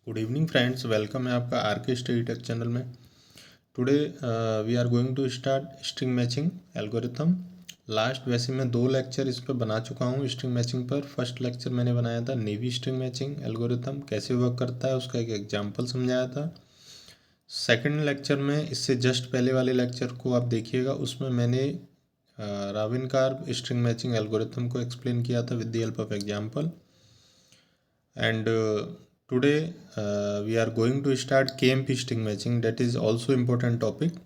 Good evening friends, welcome है आपका R K study tech channel में। Today we are going to start string matching algorithm. Last वैसे मैं 2 lecture इस पर बना चुका हूँ स्ट्रिंग मैचिंग पर। फर्स्ट लेक्चर मैंने बनाया था नेवी स्ट्रिंग मैचिंग एल्गोरिथम कैसे वर्क करता है, उसका एक एग्जाम्पल समझाया था। सेकंड लेक्चर में इससे जस्ट पहले वाले लेक्चर को आप देखिएगा, उसमें मैंने राविनकार स्ट्रिंग मैचिंग एल्गोरिथम को एक्सप्लेन किया था with the help of example. And today we are going to start KMP string matching, that is also important topic।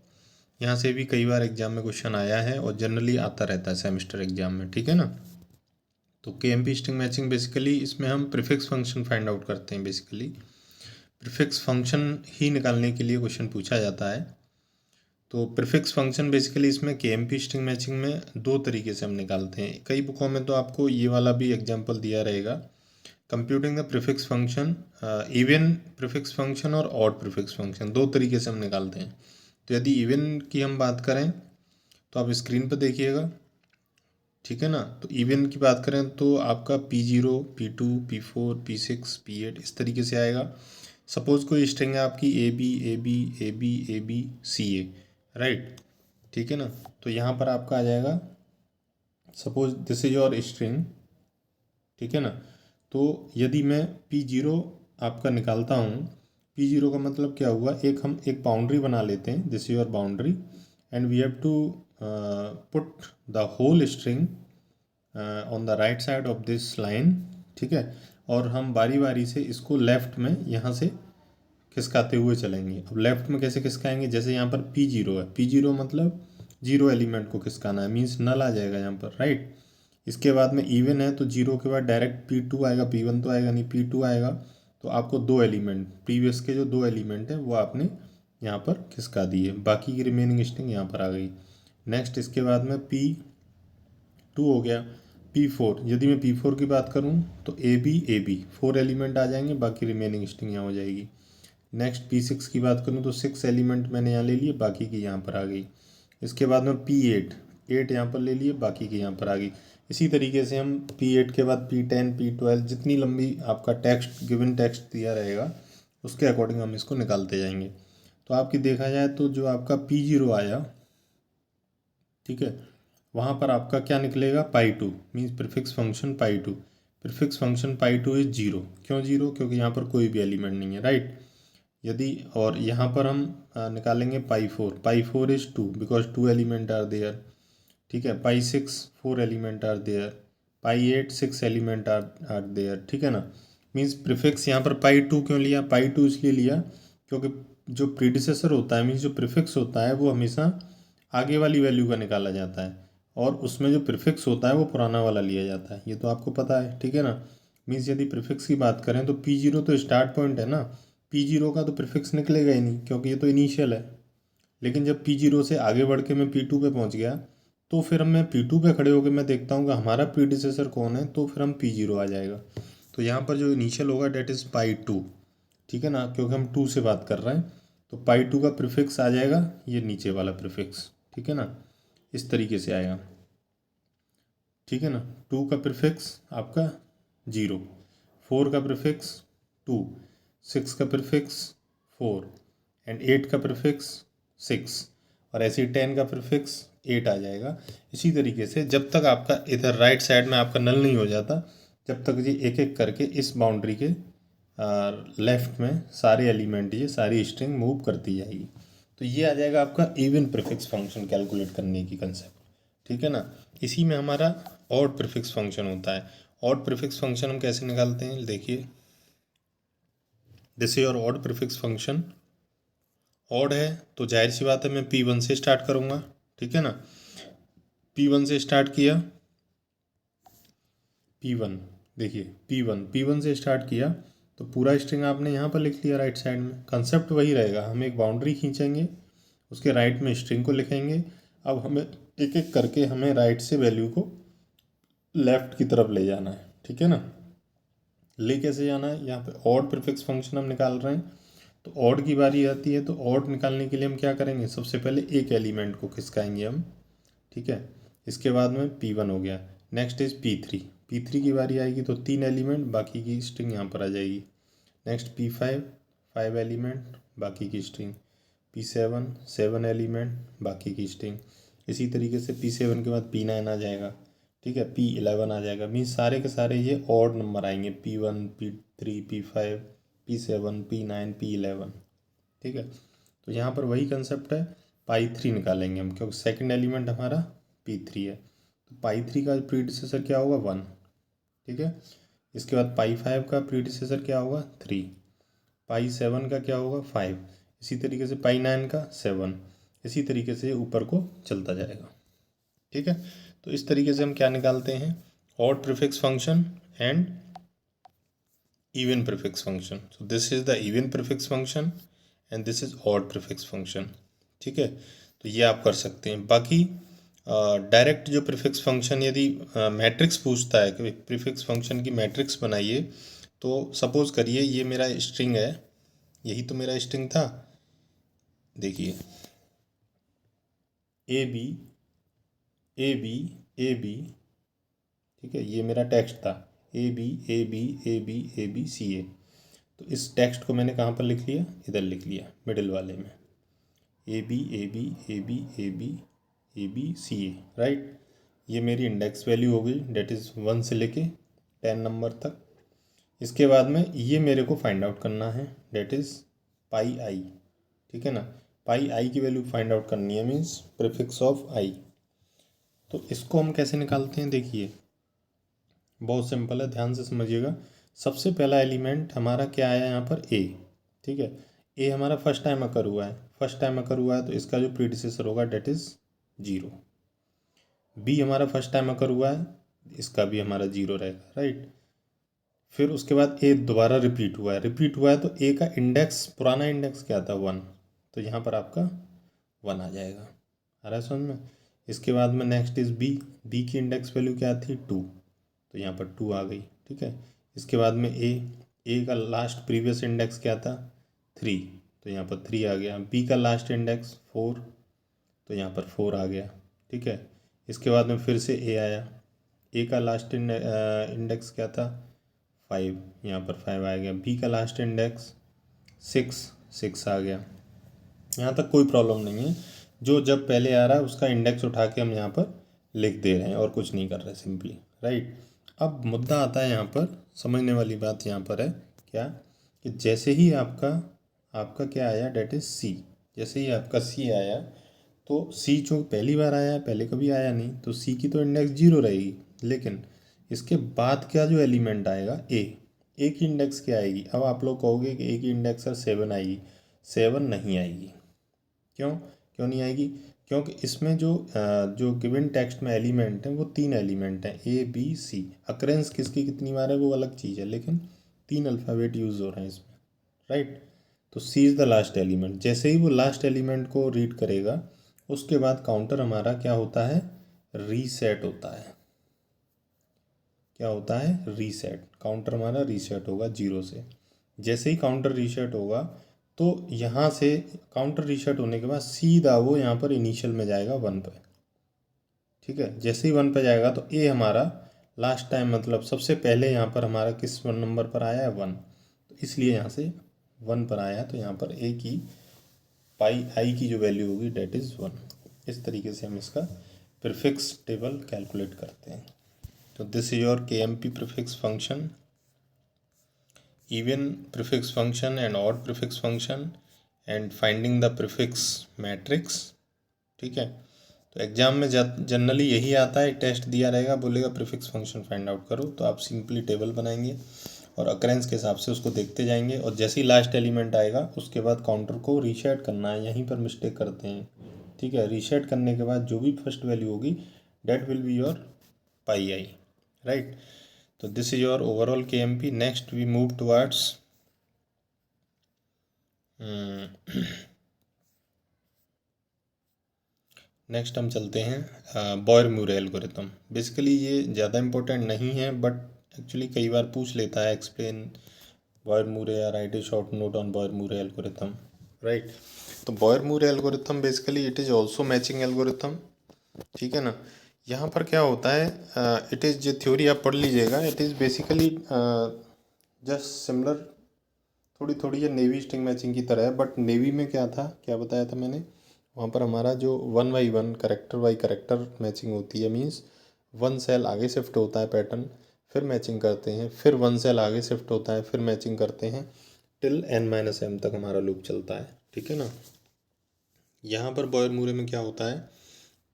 यहाँ से भी कई बार एग्जाम में क्वेश्चन आया है और जनरली आता रहता है सेमेस्टर एग्जाम में, ठीक है ना। तो KMP स्ट्रिंग मैचिंग बेसिकली इसमें हम प्रीफिक्स फंक्शन फाइंड आउट करते हैं। बेसिकली प्रीफिक्स फंक्शन ही निकालने के लिए क्वेश्चन पूछा जाता है। तो प्रीफिक्स फंक्शन बेसिकली इसमें KMP स्ट्रिंग मैचिंग में 2 तरीके से हम निकालते हैं। कई बुकों में तो आपको ये वाला भी एग्जाम्पल दिया रहेगा, computing the prefix function, even prefix function और ऑड प्रीफिक्स फंक्शन, 2 तरीके से हम निकालते हैं। तो यदि इवन की हम बात करें तो आप स्क्रीन पर देखिएगा, ठीक है ना। तो इवन की बात करें तो आपका P0, P2, P4, P6, P8 इस तरीके से आएगा। सपोज कोई स्ट्रिंग है आपकी ABABABABCA, राइट, ठीक है ना। तो यहाँ पर आपका आ जाएगा, suppose this is your string, ठीक है ना। तो यदि मैं P0 आपका निकालता हूँ, P0 का मतलब क्या हुआ, हम एक बाउंड्री बना लेते हैं, this is your boundary and we have to put the whole string on the right side of this line, ठीक है। और हम बारी बारी से इसको लेफ्ट में यहाँ से खिसकाते हुए चलेंगे। अब लेफ्ट में कैसे खिसकाएंगे, जैसे यहाँ पर P0 है, P0 मतलब 0 एलिमेंट को खिसकाना है, मीन्स नल आ जाएगा यहाँ पर, राइट। इसके बाद में इवन है तो 0 के बाद डायरेक्ट P2 आएगा, P1 तो आएगा नहीं, P2 आएगा। तो आपको 2 एलिमेंट, प्रीवियस के जो 2 एलिमेंट है वो आपने यहाँ पर खिसका दिए, बाकी की रिमेनिंग स्ट्रिंग यहाँ पर आ गई। नेक्स्ट इसके बाद में P2 हो गया। P4, यदि मैं P4 की बात करूँ तो AB 4 एलिमेंट आ जाएंगे, बाकी रिमेनिंग स्ट्रिंग यहाँ हो जाएगी। नेक्स्ट P6 की बात करूँ तो 6 एलिमेंट मैंने यहाँ ले लिए, बाकी की यहाँ पर आ गई। इसके बाद में P8 यहाँ पर ले लिए, बाकी की यहाँ पर आ गई। इसी तरीके से हम P8 के बाद P10, P12, जितनी लंबी आपका टेक्स्ट गिवन टेक्स्ट दिया रहेगा उसके अकॉर्डिंग हम इसको निकालते जाएंगे। तो आपकी देखा जाए तो जो आपका P0 आया, ठीक है, वहाँ पर आपका क्या निकलेगा, पाई2, मीन्स प्रीफिक्स फंक्शन पाई2। प्रीफिक्स फंक्शन पाई2 इज 0। क्यों 0? क्योंकि यहाँ पर कोई भी एलिमेंट नहीं है, राइट। यदि और यहाँ पर हम निकालेंगे पाई4 is 2 because 2 element are there, ठीक है। पाई6 4 एलिमेंट आर देयर, पाई8 6 एलिमेंट आर देयर, ठीक है ना। मीन्स प्रीफिक्स यहाँ पर पाई2 क्यों लिया, पाई2 इसलिए लिया क्योंकि जो प्रीडिसेसर होता है, मीन्स जो प्रीफिक्स होता है वो हमेशा आगे वाली वैल्यू का निकाला जाता है और उसमें जो प्रीफिक्स होता है वो पुराना वाला लिया जाता है, ये तो आपको पता है, ठीक है ना। मीन्स यदि प्रीफिक्स की बात करें तो P0 तो स्टार्ट पॉइंट है ना, P0 का तो प्रीफिक्स निकलेगा ही नहीं क्योंकि ये तो इनिशियल है। लेकिन जब P0 से आगे बढ़ के मैं P2 पे पहुंच गया तो फिर मैं P2 पे खड़े होकर मैं देखता हूँ कि हमारा प्रीडिसेसर कौन है, तो फिर हम P0 आ जाएगा। तो यहाँ पर जो इनिशियल होगा डेट इज़ पाई2, ठीक है ना, क्योंकि हम 2 से बात कर रहे हैं। तो पाई2 का प्रीफिक्स आ जाएगा ये नीचे वाला प्रीफिक्स, ठीक है ना, इस तरीके से आएगा, ठीक है ना। 2 का प्रीफिक्स आपका 0, 4 का प्रीफिक्स 2, 6 का प्रीफिक्स 4 एंड 8 का प्रीफिक्स 6 और ऐसे ही 10 का प्रीफिक्स 8 आ जाएगा। इसी तरीके से जब तक आपका इधर राइट साइड में आपका नल नहीं हो जाता, जब तक ये एक एक करके इस बाउंड्री के लेफ्ट में सारे एलिमेंट, ये सारी स्ट्रिंग मूव करती जाएगी। तो ये आ जाएगा आपका इवन प्रीफिक्स फंक्शन कैलकुलेट करने की कंसेप्ट, ठीक है ना। इसी में हमारा ऑड प्रीफिक्स फंक्शन होता है। ऑड प्रीफिक्स फंक्शन हम कैसे निकालते हैं, देखिए, this is your odd prefix function. Odd है तो जाहिर सी बात है मैं P1 से स्टार्ट करूँगा, ठीक है ना। P1 से स्टार्ट किया, P1, देखिए P1 से स्टार्ट किया तो पूरा स्ट्रिंग आपने यहाँ पर लिख लिया राइट साइड में। कंसेप्ट वही रहेगा, हम एक बाउंड्री खींचेंगे, उसके राइट में स्ट्रिंग को लिखेंगे। अब हमें एक एक करके हमें राइट से वैल्यू को लेफ्ट की तरफ ले जाना है, ठीक है ना। ले कैसे जाना है, यहाँ पे ऑड प्रीफिक्स फंक्शन हम निकाल रहे हैं तो ऑड की बारी आती है। तो ऑड निकालने के लिए हम क्या करेंगे, सबसे पहले एक एलिमेंट को खिसकाएंगे हम, ठीक है। इसके बाद में P1 हो गया, नेक्स्ट इज P3 की बारी आएगी तो 3 एलिमेंट, बाकी की स्ट्रिंग यहाँ पर आ जाएगी। नेक्स्ट P5 5 एलिमेंट बाकी की स्ट्रिंग, P7 7 एलिमेंट बाकी की स्ट्रिंग। इसी तरीके से P7 के बाद P9 आ जाएगा, ठीक है, P11 आ जाएगा। मीन्स सारे के सारे ये ऑड नंबर आएंगे, P1 P3 P5 P7 P9 P11, ठीक है। तो यहाँ पर वही कंसेप्ट है, पाई3 निकालेंगे हम क्योंकि सेकंड एलिमेंट हमारा P3 है। तो पाई3 का प्रीडिसेसर क्या होगा 1, ठीक है। इसके बाद पाई5 का प्रीडिसेसर क्या होगा 3, पाई7 का क्या होगा 5, इसी तरीके से पाई9 का 7, इसी तरीके से ऊपर को चलता जाएगा, ठीक है। तो इस तरीके से हम क्या निकालते हैं, odd prefix function and even prefix function. So this is the even prefix function and this is odd prefix function, ठीक है। तो ये आप कर सकते हैं। बाकी डायरेक्ट जो प्रीफिक्स फंक्शन यदि मैट्रिक्स पूछता है कि प्रीफिक्स फंक्शन की मैट्रिक्स बनाइए, तो सपोज करिए ये मेरा स्ट्रिंग है, यही तो मेरा स्ट्रिंग था, देखिए A B A B A B, ठीक है, ये मेरा टेक्स्ट था A B A B A B A B C A. तो इस टेक्स्ट को मैंने कहाँ पर लिख लिया, इधर लिख लिया मिडिल वाले में, A B A B A B A B A B C A, right. ये मेरी इंडेक्स वैल्यू हो गई, डेट इज़ 1 से लेके 10 नंबर तक। इसके बाद में ये मेरे को फाइंड आउट करना है, डेट इज़ पाई आई, ठीक है ना। पाई आई की वैल्यू फाइंड आउट करनी है, मीन्स प्रीफिक्स ऑफ आई। तो इसको हम कैसे निकालते हैं, देखिए बहुत सिंपल है, ध्यान से समझिएगा। सबसे पहला एलिमेंट हमारा क्या आया यहाँ पर ए, ठीक है। ए हमारा फर्स्ट टाइम अकर हुआ है, फर्स्ट टाइम अकर हुआ है तो इसका जो प्रीडिसेसर होगा डेट इज़ 0। बी हमारा फर्स्ट टाइम अकर हुआ है, इसका भी हमारा 0 रहेगा, राइट। फिर उसके बाद ए दोबारा रिपीट हुआ है तो ए का इंडेक्स, पुराना इंडेक्स क्या था 1, तो यहाँ पर आपका 1 आ जाएगा, आ रहा है समझ में। इसके बाद में नेक्स्ट इज़ बी, बी की इंडेक्स वैल्यू क्या थी 2, तो यहाँ पर 2 आ गई, ठीक है। इसके बाद में ए का लास्ट प्रीवियस इंडेक्स क्या था 3, तो यहाँ पर 3 आ गया। बी का लास्ट इंडेक्स 4, तो यहाँ पर 4 आ गया, ठीक है। इसके बाद में फिर से ए आया, ए का लास्ट इंडेक्स क्या था 5, यहाँ पर 5 आ गया। बी का लास्ट इंडेक्स 6 आ गया। यहाँ तक कोई प्रॉब्लम नहीं है, जो जब पहले आ रहा है उसका इंडेक्स उठा के हम यहाँ पर लिख दे रहे हैं और कुछ नहीं कर रहे सिंपली, राइट। अब मुद्दा आता है यहाँ पर, समझने वाली बात यहाँ पर है क्या, कि जैसे ही आपका क्या आया डेट इज़ सी, जैसे ही आपका सी आया तो सी जो पहली बार आया, पहले कभी आया नहीं, तो सी की तो इंडेक्स 0 रहेगी। लेकिन इसके बाद क्या जो एलिमेंट आएगा ए की इंडेक्स क्या आएगी। अब आप लोग कहोगे कि ए की इंडेक्स सर 7 आएगी, 7 नहीं आएगी। क्यों नहीं आएगी, क्योंकि इसमें जो गिवन टेक्स्ट में एलिमेंट हैं वो 3 एलिमेंट हैं, ए बी सी। अक्रेंस किसकी कितनी बार है वो अलग चीज़ है, लेकिन 3 अल्फ़ाबेट यूज़ हो रहे हैं इसमें, राइट। तो सी इज़ द लास्ट एलिमेंट। जैसे ही वो लास्ट एलिमेंट को रीड करेगा उसके बाद काउंटर हमारा क्या होता है, रीसेट होता है। क्या होता है, रीसेट। काउंटर हमारा रीसेट होगा 0 से। जैसे ही काउंटर रीसेट होगा तो यहाँ से काउंटर रीसेट होने के बाद सीधा वो यहाँ पर इनिशियल में जाएगा 1 पे, ठीक है। जैसे ही 1 पे जाएगा तो ए हमारा लास्ट टाइम, मतलब सबसे पहले यहाँ पर हमारा किस नंबर पर आया है 1, तो इसलिए यहाँ से 1 पर आया है। तो यहाँ पर ए की पाई आई की जो वैल्यू होगी डेट इज़ 1। इस तरीके से हम इसका प्रीफिक्स टेबल कैलकुलेट करते हैं। तो this is your KMP prefix function, even prefix function and odd prefix function and finding the prefix matrix, ठीक है। तो एग्जाम में जनरली यही आता है, टेस्ट दिया रहेगा, बोलेगा प्रीफिक्स फंक्शन फाइंड आउट करो, तो आप सिंपली टेबल बनाएंगे और अक्रेंस के हिसाब से उसको देखते जाएंगे, और जैसे ही लास्ट एलिमेंट आएगा उसके बाद काउंटर को रीसेट करना है। यहीं पर मिस्टेक करते हैं, ठीक है। रीसेट करने के बाद जो भी फर्स्ट वैल्यू होगी that will be your pi I, right. तो this is your overall KMP। Next we move towards next हम चलते हैं बॉयर-म्यूरे एल्गोरिथम। बेसिकली ये ज़्यादा इम्पोर्टेंट नहीं है, बट एक्चुअली कई बार पूछ लेता है एक्सप्लेन बॉयर-म्यूरे या write a short note on Boyer Moore algorithm, right. तो Boyer Moore algorithm basically it is also matching algorithm, ठीक है ना। यहाँ पर क्या होता है, इट इज़ जो थ्योरी आप पढ़ लीजिएगा, it is basically just similar थोड़ी थोड़ी ये नेवी स्ट्रिंग मैचिंग की तरह है, बट नेवी में क्या था, क्या बताया था मैंने, वहाँ पर हमारा जो 1 बाई करेक्टर मैचिंग होती है, मीन्स 1 सेल आगे शिफ्ट होता है पैटर्न, फिर मैचिंग करते हैं, फिर 1 सेल आगे शिफ्ट होता है, फिर मैचिंग करते हैं, टिल n-m तक हमारा लूप चलता है। ठीक है ना। यहाँ पर बॉयर मूरे में क्या होता है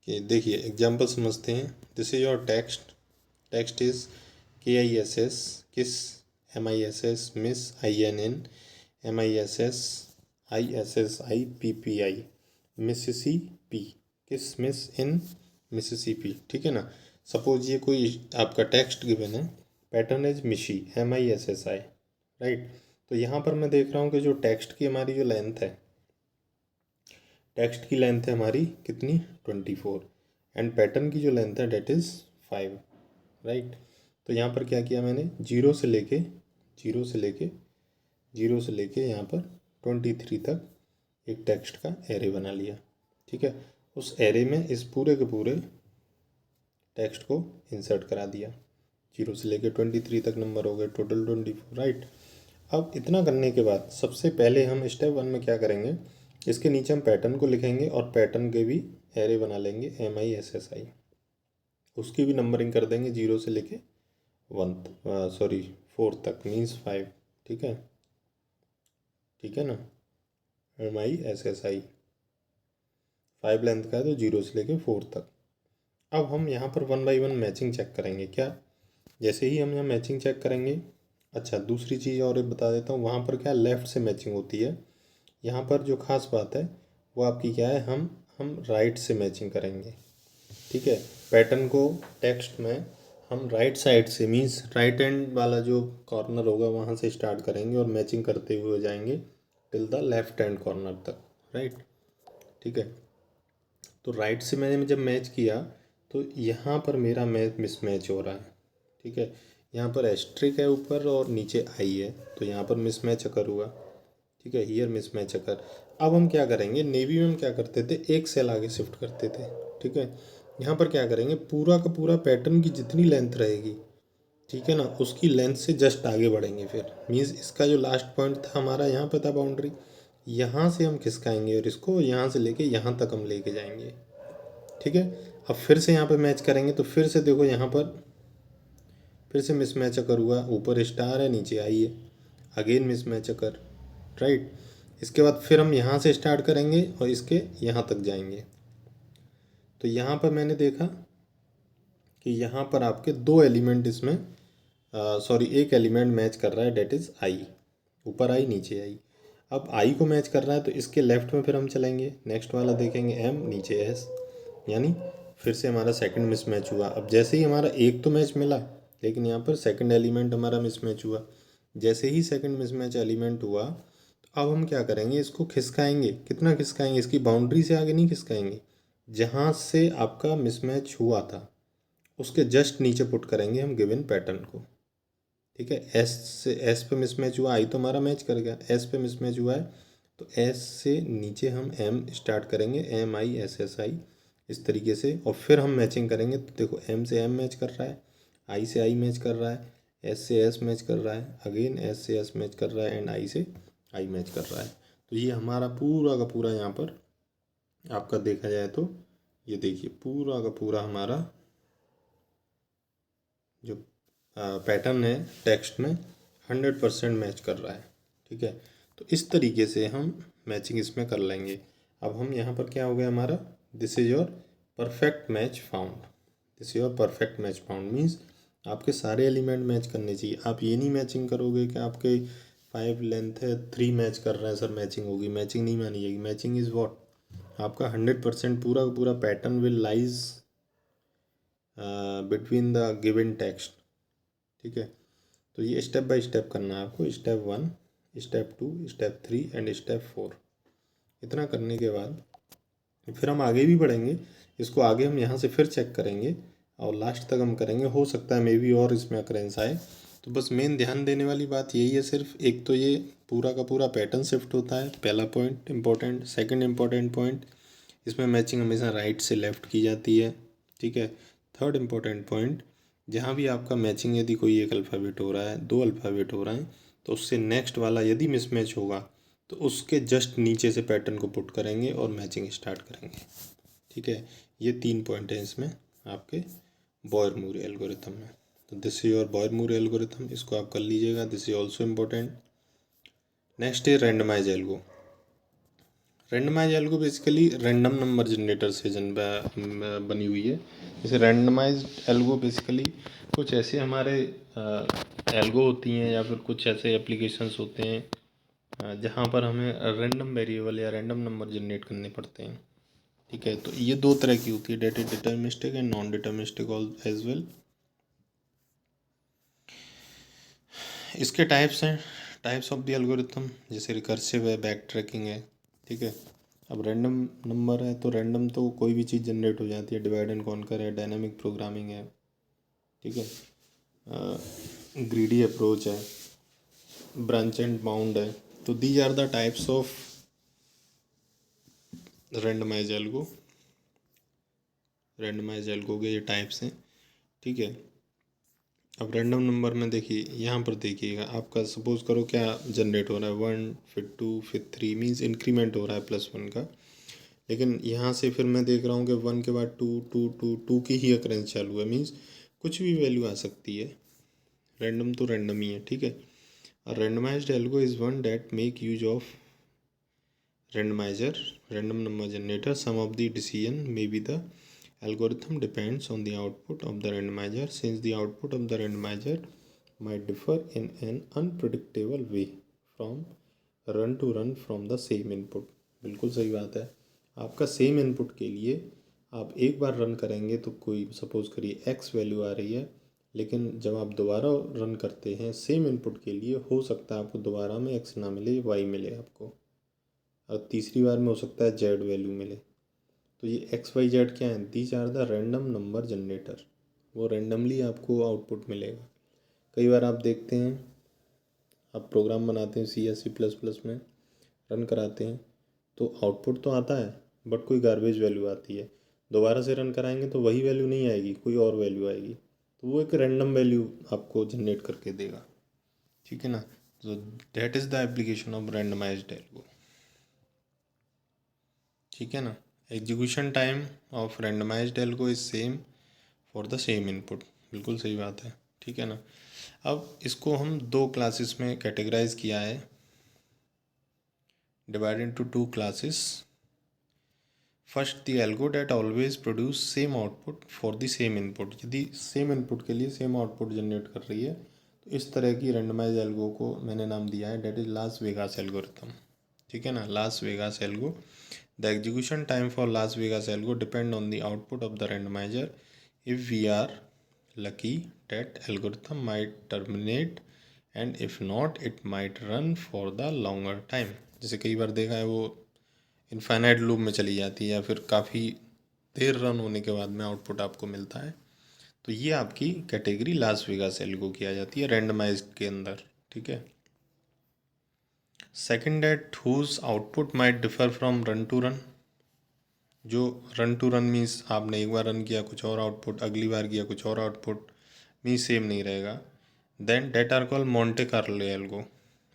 कि देखिए एग्जाम्पल समझते हैं। This is your text, text is KISS किस, MISS miss, INN, MISS ISSI PPI Mississippi, किस मिस इन मिसिसिपी। ठीक है ना। सपोज ये कोई आपका टेक्स्ट गिवन है, पैटर्न इज मिशी, MISSI, राइट। तो यहाँ पर मैं देख रहा हूँ कि जो टेक्स्ट की हमारी जो लेंथ है, टेक्स्ट की लेंथ है हमारी कितनी 24, एंड पैटर्न की जो लेंथ है डेट इज़ 5, राइट। तो यहाँ पर क्या किया मैंने, जीरो से लेके यहाँ पर 23 तक एक टेक्स्ट का एरे बना लिया। ठीक है। उस एरे में इस पूरे के पूरे टेक्स्ट को इंसर्ट करा दिया। 0 से लेके 23 तक नंबर हो गए, टोटल 24, राइट। अब इतना करने के बाद सबसे पहले हम स्टेप 1 में क्या करेंगे, इसके नीचे हम पैटर्न को लिखेंगे और पैटर्न के भी एरे बना लेंगे MISSI, उसकी भी नंबरिंग कर देंगे 0 से लेके 4 तक, मीन्स 5। ठीक है, ठीक है ना। MISSI 5 लेंथ का है, तो 0 से लेके 4 तक। अब हम यहाँ पर 1 बाई 1 मैचिंग चेक करेंगे। क्या, जैसे ही हम यहाँ मैचिंग चेक करेंगे, अच्छा दूसरी चीज़ और एक बता देता हूँ, वहाँ पर क्या लेफ़्ट से मैचिंग होती है। यहाँ पर जो ख़ास बात है वो आपकी क्या है, हम राइट से मैचिंग करेंगे। ठीक है। पैटर्न को टेक्स्ट में हम राइट साइड से, मीन्स राइट हैंड वाला जो कॉर्नर होगा वहाँ से स्टार्ट करेंगे और मैचिंग करते हुए जाएंगे till the left hand corner तक, राइट। ठीक है। तो राइट से मैंने जब मैच किया तो यहाँ पर मेरा मिसमैच हो रहा है। ठीक है। यहाँ पर एस्ट्रिक है ऊपर और नीचे आई है, तो यहाँ पर मिसमैच अकर हुआ। ठीक है, हियर मिसमैच अकर। अब हम क्या करेंगे, नेवी में हम क्या करते थे, एक सेल आगे शिफ्ट करते थे। ठीक है। यहाँ पर क्या करेंगे, पूरा का पूरा पैटर्न की जितनी लेंथ रहेगी, ठीक है ना, उसकी लेंथ से जस्ट आगे बढ़ेंगे। फिर मीन्स इसका जो लास्ट पॉइंट था हमारा, यहाँ पे था बाउंड्री, यहाँ से हम खिसकाएंगे और इसको यहाँ से लेके यहाँ तक हम लेके जाएंगे। ठीक है। अब फिर से यहाँ पे मैच करेंगे तो फिर से देखो यहाँ पर फिर से मिसमैच अकर हुआ, ऊपर स्टार है नीचे आई है, अगेन मिसमैच अकर, राइट। इसके बाद फिर हम यहाँ से स्टार्ट करेंगे और इसके यहाँ तक जाएंगे। तो यहाँ पर मैंने देखा कि यहाँ पर आपके दो एलिमेंट इसमें एक एलिमेंट मैच कर रहा है, डेट इज़ आई, ऊपर आई नीचे आई। अब आई को मैच कर रहा है तो इसके लेफ्ट में फिर हम चलेंगे, नेक्स्ट वाला देखेंगे एम, नीचे एस, यानी फिर से हमारा सेकंड मिसमैच हुआ। अब जैसे ही हमारा एक तो मैच मिला, लेकिन यहाँ पर सेकंड एलिमेंट हमारा मिसमैच हुआ। जैसे ही सेकंड मिसमैच एलिमेंट हुआ, तो अब हम क्या करेंगे, इसको खिसकाएंगे। कितना खिसकाएंगे, इसकी बाउंड्री से आगे नहीं खिसकाएंगे, जहाँ से आपका मिसमैच हुआ था उसके जस्ट नीचे पुट करेंगे हम गिवन पैटर्न को। ठीक है। एस से एस पे मिसमैच हुआ, आई तो हमारा मैच कर गया, एस पे मिसमैच हुआ है तो एस से नीचे हम एम स्टार्ट करेंगे, MISSI, इस तरीके से। और फिर हम मैचिंग करेंगे तो देखो एम से एम मैच कर रहा है, आई से आई मैच कर रहा है, एस से एस मैच कर रहा है, अगेन एस से एस मैच कर रहा है, एंड आई से आई मैच कर रहा है। तो ये हमारा पूरा का पूरा यहाँ पर आपका देखा जाए तो ये देखिए पूरा का पूरा हमारा जो पैटर्न है टेक्स्ट में 100% मैच कर रहा है। ठीक है। तो इस तरीके से हम मैचिंग इसमें कर लेंगे। अब हम यहाँ पर क्या हो गया हमारा, this is your perfect match found. This is your perfect match found means आपके सारे एलिमेंट मैच करने चाहिए। आप ये नहीं मैचिंग करोगे कि आपके 5 लेंथ है 3 मैच कर रहे हैं सर मैचिंग होगी, मैचिंग नहीं मानी जाएगी। मैचिंग इज़ वॉट, आपका 100% पूरा पूरा pattern will lies between the given text. ठीक है। तो ये स्टेप बाय स्टेप करना है आपको, step 1, step 2, step 3 and step 4। इतना करने के बाद फिर हम आगे भी बढ़ेंगे, इसको आगे हम यहाँ से फिर चेक करेंगे और लास्ट तक हम करेंगे। हो सकता है मे बी और इसमें अकरेंस आए। तो बस मेन ध्यान देने वाली बात यही है, सिर्फ एक तो ये पूरा का पूरा पैटर्न शिफ्ट होता है, पहला point important. Second important point, इसमें मैचिंग हमेशा राइट से लेफ़्ट की जाती है। ठीक है। थर्ड इंपॉर्टेंट पॉइंट, जहाँ भी आपका मैचिंग यदि कोई एक अल्फ़ाबेट हो रहा है, 2 अल्फ़ाबेट हो रहा है, तो उससे नेक्स्ट वाला यदि मिसमैच होगा तो उसके जस्ट नीचे से पैटर्न को पुट करेंगे और मैचिंग स्टार्ट करेंगे। ठीक है, ये 3 पॉइंट हैं इसमें आपके बॉयर-मूर एल्गोरिथम में। तो this is your Boyer Moore algorithm, इसको आप कर लीजिएगा, this is also important. Next है randomize algo. Randomize algo basically random number generator से बनी हुई है। जैसे रैंडमाइज एल्गो बेसिकली कुछ ऐसे हमारे एल्गो होती हैं या फिर कुछ ऐसे एप्लीकेशंस होते हैं जहाँ पर हमें रैंडम वेरिएबल या रैंडम नंबर जनरेट करने पड़ते हैं। ठीक है, तो ये 2 तरह की होती है, that is deterministic and non deterministic all as well. इसके टाइप्स हैं, टाइप्स ऑफ द एल्गोरिथम, जैसे रिकर्सिव है, बैक ट्रैकिंग है। ठीक है, अब रैंडम नंबर है तो रैंडम तो कोई भी चीज़ जनरेट हो जाती है, डिवाइड एंड कॉन्कर है, डायनामिक प्रोग्रामिंग है। ठीक है, ग्रीडी अप्रोच है, ब्रांच एंड बाउंड है। तो these are the types of randomize algo. Randomize algo के ये टाइप्स हैं। ठीक है, अब रैंडम नंबर में देखिए, यहाँ पर देखिएगा आपका सपोज करो क्या जनरेट हो रहा है, 1 फिर 2 फिर 3 मीन्स इंक्रीमेंट हो रहा है +1 का। लेकिन यहाँ से फिर मैं देख रहा हूँ कि 1 के बाद 2 2 2 2 की ही अकरेंस चालू है, मीन्स कुछ भी वैल्यू आ सकती है। रैंडम तो रैंडम ही है। ठीक है, randomized algo is one that make use of randomizer, random number generator. Some of the decision may be the algorithm depends on the output of the randomizer, since the output of the randomizer might differ in an unpredictable way from run to run from the same input. बिल्कुल सही बात है। आपका same input के लिए आप एक बार run करेंगे तो कोई सपोज करिए x वैल्यू आ रही है, लेकिन जब आप दोबारा रन करते हैं सेम इनपुट के लिए, हो सकता है आपको दोबारा में x ना मिले, y मिले आपको, और तीसरी बार में हो सकता है जेड वैल्यू मिले। तो ये एक्स वाई जेड क्या है, these are the random number generator, वो रैंडमली आपको आउटपुट मिलेगा। कई बार आप देखते हैं, आप प्रोग्राम बनाते हैं सी या C++ में, रन कराते हैं तो आउटपुट तो आता है बट कोई गार्बेज वैल्यू आती है। दोबारा से रन कराएंगे तो वही वैल्यू नहीं आएगी, कोई और वैल्यू आएगी। तो वो एक रैंडम वैल्यू आपको जनरेट करके देगा। ठीक है ना, तो that is the application of randomized algo. ठीक है ना, execution time of randomized algo is same for the same input, बिल्कुल सही बात है। ठीक है ना, अब इसको हम 2 क्लासेस में कैटेगराइज किया है, divide into 2 classes. First, the algo that always produce same output for the same input. यदि सेम इनपुट के लिए सेम आउटपुट जनरेट कर रही है तो इस तरह की रैंडमाइज एल्गो को मैंने नाम दिया है, that is Las Vegas algorithm. ठीक है ना, Las Vegas algo. The execution time for Las Vegas algo depend on the output of the randomizer. If we are lucky, that algorithm might terminate, and if not, it might run for the longer time. जैसे कई बार देखा है वो infinite loop में चली जाती है या फिर काफ़ी देर रन होने के बाद में आउटपुट आपको मिलता है। तो ये आपकी कैटेगरी लास वेगास एल्गो की आ जाती है रैंडमाइज्ड के अंदर। ठीक है, second, that whose output might differ from run to run. जो रन टू रन मीन्स आपने एक बार रन किया कुछ और आउटपुट, अगली बार किया कुछ और आउटपुट, मीन्स सेम नहीं रहेगा। Then that are call Monte Carlo algo,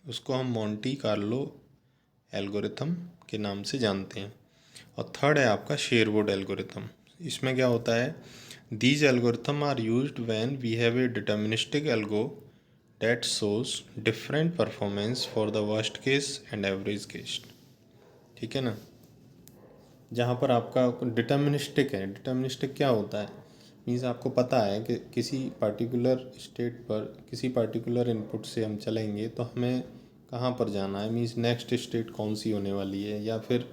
उसको हम मोंटी कार्लो एल्गोरिथम के नाम से जानते हैं। और थर्ड है आपका शेरवुड एल्गोरिथम। इसमें क्या होता है, these algorithm are used when we have a deterministic algo that shows different performance for the worst case and average case. ठीक है ना, जहाँ पर आपका डिटर्मिनिस्टिक है। डिटर्मिनिस्टिक क्या होता है, मीन्स आपको पता है कि किसी पार्टिकुलर स्टेट पर किसी पार्टिकुलर इनपुट से हम चलेंगे तो हमें कहाँ पर जाना है, मीन्स नेक्स्ट स्टेट कौन सी होने वाली है, या फिर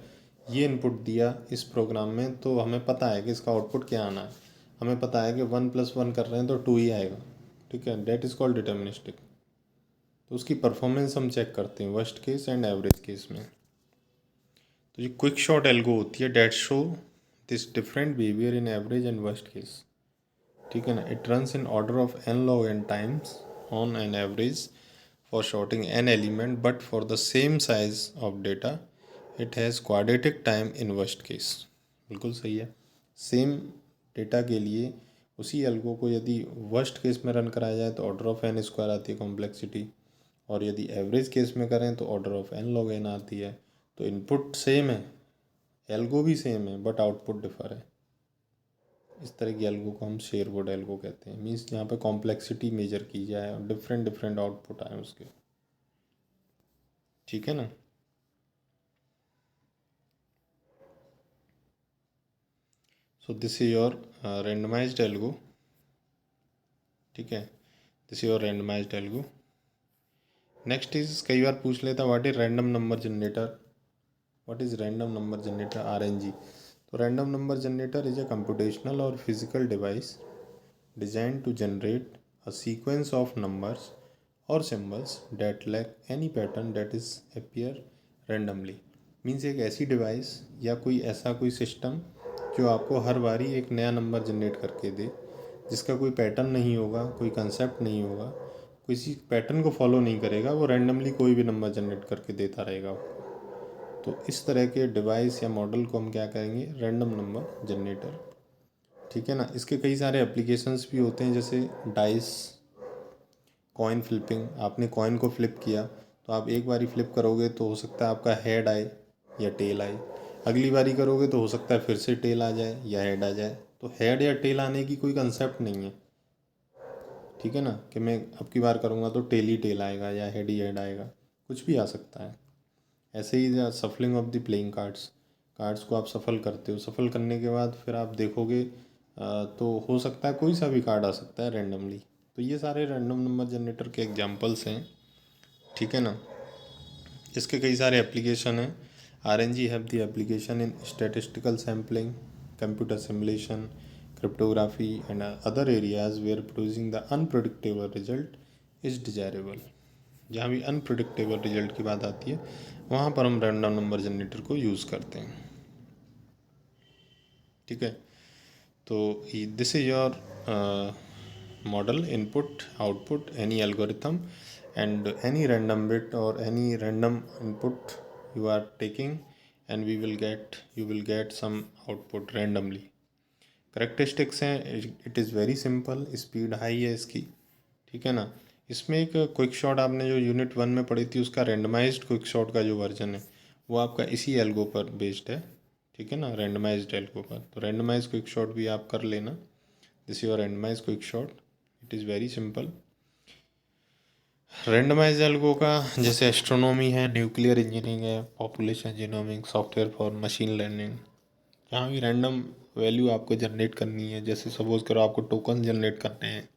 ये इनपुट दिया इस प्रोग्राम में तो हमें पता है कि इसका आउटपुट क्या आना है। हमें पता है कि 1+1 कर रहे हैं तो 2 ही आएगा। ठीक है, डेट इज़ कॉल्ड डिटर्मिनिस्टिक। तो उसकी परफॉर्मेंस हम चेक करते हैं worst case and average case में। तो ये क्विक शॉट एल्गो होती है that show this different behaviour in average and worst case. ठीक है ना, it runs in order of n log n times on an average for sorting n element, but for the same size of data it has quadratic time in worst case. बिल्कुल सही है, same data के लिए उसी algo को यदि worst case में run कराया जाए तो ऑर्डर ऑफ n स्क्वायर आती है कॉम्प्लेक्सिटी, और यदि एवरेज केस में करें तो order of n log n आती है। तो इनपुट सेम है, एल्गो भी सेम है, बट आउटपुट डिफर है। इस तरह की एल्गो को हम शेरवुड एल्गो कहते हैं। मीन्स यहाँ पे कॉम्प्लेक्सिटी मेजर की जाए और डिफरेंट डिफरेंट आउटपुट आए उसके। ठीक है ना। So this is your randomized algo. ठीक है, this is your randomized algo. Next is, कई बार पूछ लेता what is random number generator, what is random number generator RNG। तो random number generator is a computational और physical device designed to generate a sequence of numbers or symbols that lack any pattern that is appear randomly। Means एक ऐसी device या कोई ऐसा कोई system जो आपको हर बारी एक नया नंबर जनरेट करके दे, जिसका कोई पैटर्न नहीं होगा, कोई कंसेप्ट नहीं होगा, किसी पैटर्न को फॉलो नहीं करेगा, वो रैंडमली कोई भी नंबर जनरेट करके देता रहेगा आपको। तो इस तरह के डिवाइस या मॉडल को हम क्या कहेंगे, रैंडम नंबर जनरेटर। ठीक है ना। इसके कई सारे एप्लीकेशंस भी होते हैं, जैसे डाइस, कॉइन फ्लिपिंग। आपने कॉइन को फ्लिप किया तो आप एक बारी फ्लिप करोगे तो हो सकता है आपका हेड आए या टेल आए, अगली बारी करोगे तो हो सकता है फिर से टेल आ जाए या हेड आ जाए। तो हेड या टेल आने की कोई कंसेप्ट नहीं है। ठीक है ना, कि मैं अब की बार करूँगा तो टेल ही टेल आएगा या हेड ही हेड आएगा, कुछ भी आ सकता है। ऐसे ही shuffling of the playing cards, cards को आप सफल करते हो, सफल करने के बाद फिर आप देखोगे तो हो सकता है कोई सा भी कार्ड आ सकता है रैंडमली। तो ये सारे रैंडम नंबर जनरेटर के एग्जांपल्स हैं। ठीक है ना। इसके कई सारे एप्लीकेशन हैं। RNG have the application in statistical sampling, computer simulation, cryptography and other areas where producing the unpredictable result is desirable. जहाँ भी अनप्रेडिक्टेबल रिजल्ट की बात आती है वहाँ पर हम रैंडम नंबर जनरेटर को यूज़ करते हैं। ठीक है। तो this is your model, input, output, any algorithm and any random bit or any random input you are taking, and you will get some output randomly। Characteristics हैं, it is very simple, speed high है इसकी। ठीक है ना। इसमें एक quick shot आपने जो यूनिट 1 में पढ़ी थी, उसका रैंडमाइज्ड क्विक शॉट का जो वर्जन है वो आपका इसी एल्गो पर बेस्ड है। ठीक है ना, रैंडमाइज्ड एल्गो पर। तो रैंडमाइज्ड क्विक शॉट भी आप कर लेना। This your randomized quick sort, it is very simple. Randomized algo का जैसे एस्ट्रोनॉमी है, न्यूक्लियर इंजीनियरिंग है, population genomic, software for machine learning, जहाँ भी रैंडम वैल्यू आपको जनरेट करनी है। जैसे सपोज करो आपको टोकन जनरेट करने हैं,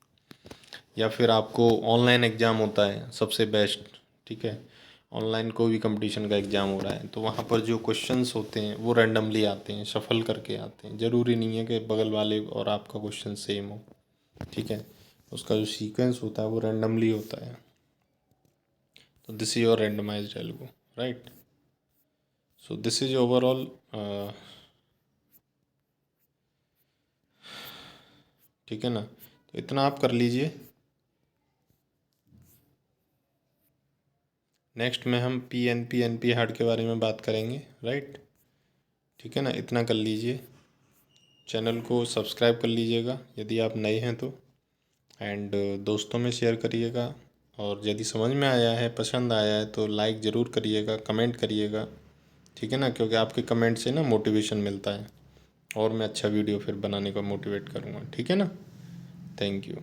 या फिर आपको ऑनलाइन एग्ज़ाम होता है सबसे बेस्ट। ठीक है, ऑनलाइन कोई भी कंपटीशन का एग्ज़ाम हो रहा है तो वहाँ पर जो क्वेश्चंस होते हैं वो रैंडमली आते हैं, शफल करके आते हैं। ज़रूरी नहीं है कि बगल वाले और आपका क्वेश्चन सेम हो। ठीक है, उसका जो सीक्वेंस होता है वो रैंडमली होता है। तो this is your randomized algo, right. So this is overall. ठीक है ना, तो इतना आप कर लीजिए। नेक्स्ट में हम PNP NP हार्ट के बारे में बात करेंगे, राइट। ठीक है ना, इतना कर लीजिए। चैनल को सब्सक्राइब कर लीजिएगा यदि आप नए हैं तो, एंड दोस्तों में शेयर करिएगा। और यदि समझ में आया है, पसंद आया है तो लाइक ज़रूर करिएगा, कमेंट करिएगा। ठीक है ना, क्योंकि आपके कमेंट से ना मोटिवेशन मिलता है और मैं अच्छा वीडियो फिर बनाने को मोटिवेट करूँगा। ठीक है ना, थैंक यू।